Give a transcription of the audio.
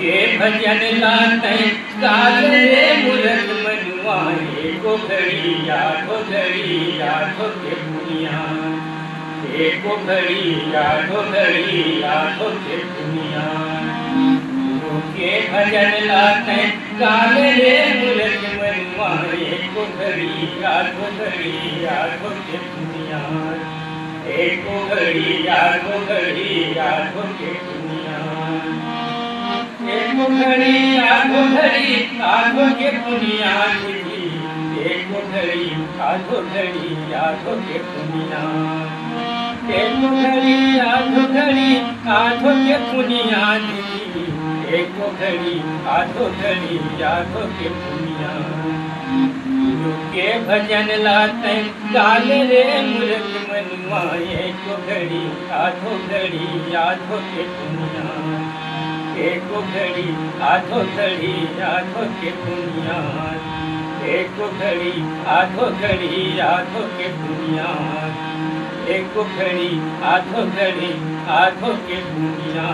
के भजन लाते गाल रे मूरख मनुआ एको घड़ी यादो के दुनिया एको घड़ी यादो के दुनिया के भजन लाते गाल रे मूरख मनुआ एको घड़ी यादो के दुनिया एको घड़ी यादो के दुनिया एको घड़ी यादो के दुनिया एको घड़ी यादो के दुनिया एको घड़ी यादो के दुनिया एको घड़ी यादो के दुनिया के भजन लाते गाल रे मूरख मनुआ एको घड़ी यादो के दुनिया एको घड़ी यादो के दुनिया एको घड़ी यादो के दुनिया एको घड़ी यादो के दुनिया।